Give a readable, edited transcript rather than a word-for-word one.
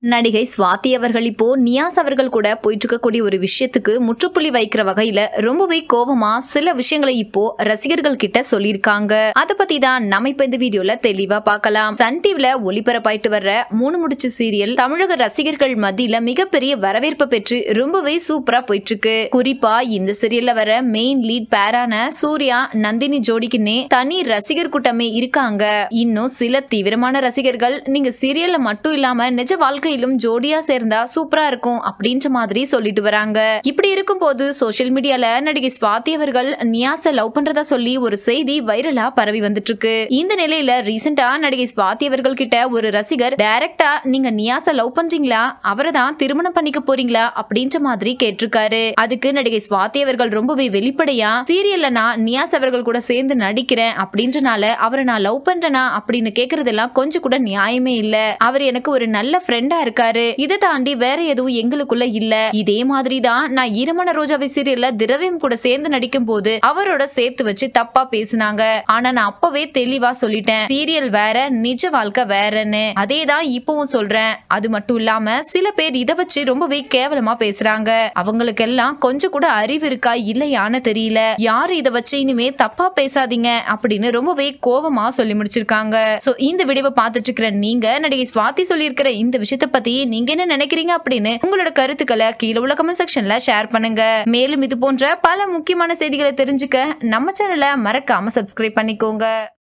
நடிகை சுவாதி அவர்கள் இப்போ நியாஸ் அவர்கள் கூட போயிட்டு இருக்கக்கூடிய ஒரு விஷயத்துக்கு முற்றுப்புள்ளி வைக்கிற வகையில ரொம்பவே கோவமா சில விஷயங்களை இப்போ ரசிகர்கள் கிட்ட சொல்லியிருக்காங்க. அத பத்தி தான் நம்ம இப்ப இந்த வீடியோல தெளிவா பார்க்கலாம். சன் டிவில ஒளிபரப்பாயிட்டு வர்ற மூணு முடிச்சு சீரியல் தமிழக ரசிகர்கள் மத்தியில மிகப்பெரிய வரவேற்பு பெற்று ரொம்பவே சூப்பரா போயிட்டு இருக்கு. குறிப்பா இந்த சீரியல்ல வர மெயின் லீட் பேரான சூர்யா நந்தினி ஜோடிக்குன்னே தனி ரசிகர் கூட்டமே இருக்காங்க. இன்னும் சில தீவிரமான ரசிகர்கள் நீங்க சீரியல்ல மட்டும் இல்லாம நிஜ வாழ்க்கை ஜோடியா சேர்ந்தா சூப்பரா இருக்கும் அப்படின்ற மாதிரி சொல்லிட்டு வராங்க. இப்படி இருக்கும் போது சோசியல் மீடியால நடிகை சுவாதி அவர்கள் நியாஸ லவ் பண்றதா சொல்லி ஒரு செய்தி வைரலா பரவி வந்துட்டு இருக்கு. இந்த நிலையில ரீசெண்டா நடிகை சுவாதி அவர்கள் கிட்ட ஒரு ரசிகர் டைரக்டா நீங்க நியாஸ லவ் பண்றீங்களா, அவரை தான் திருமணம் பண்ணிக்க போறீங்களா அப்படின்ற மாதிரி கேட்டிருக்காரு. அதுக்கு நடிகை சுவாதி அவர்கள் ரொம்பவே வெளிப்படையா சீரியல்ல நான் நியாஸ் அவர்கள் கூட சேர்ந்து நடிக்கிறேன் அப்படின்றனால அவரை நான் லவ் பண்றேனா அப்படின்னு கேக்குறதெல்லாம் கொஞ்சம் கூட நியாயமே இல்ல. அவர் எனக்கு ஒரு நல்ல ஃப்ரெண்டா இருக்காரு. இதை தாண்டி வேற எதுவும் எங்களுக்குள்ள இல்ல. இதே மாதிரி தான் நான் ஈரமான ரோஜாவை சீரியல்ல திரவியம் கூட சேர்ந்து நடிக்கும் போது அவரோட சேர்த்து வச்சு தப்பா பேசினாங்க. ஆனா நான் அப்பவே தெளிவா சொல்லிட்டேன், சீரியல் வேற நிஜ வாழ்க்கை வேறன்னு. அதே தான் இப்பவும் சொல்றேன். அது மட்டும் இல்லாம சில பேர் இதை வச்சு ரொம்பவே கேவலமா பேசுறாங்க. அவங்களுக்கு எல்லாம் கொஞ்சம் கூட அறிவு இருக்கா இல்லையான்னு தெரியல. யாரு இதை வச்சு இனிமே தப்பா பேசாதீங்க அப்படின்னு ரொம்பவே கோவமா சொல்லி முடிச்சிருக்காங்க. சோ இந்த வீடியோவை பார்த்துட்டு இருக்கிற நீங்க நடிகை சுவாதி சொல்லியிருக்கிற இந்த விஷயத்தை பத்தி நீங்க என்ன நினைக்கிறீங்க அப்படின்னு உங்களோட கருத்துக்களை கீழே உள்ள கமெண்ட் செக்ஷன்ல ஷேர் பண்ணுங்க. மேலும் இது போன்ற பல முக்கியமான செய்திகளை தெரிஞ்சுக்க நம்ம சேனலை மறக்காம சப்ஸ்கிரைப் பண்ணிக்கோங்க.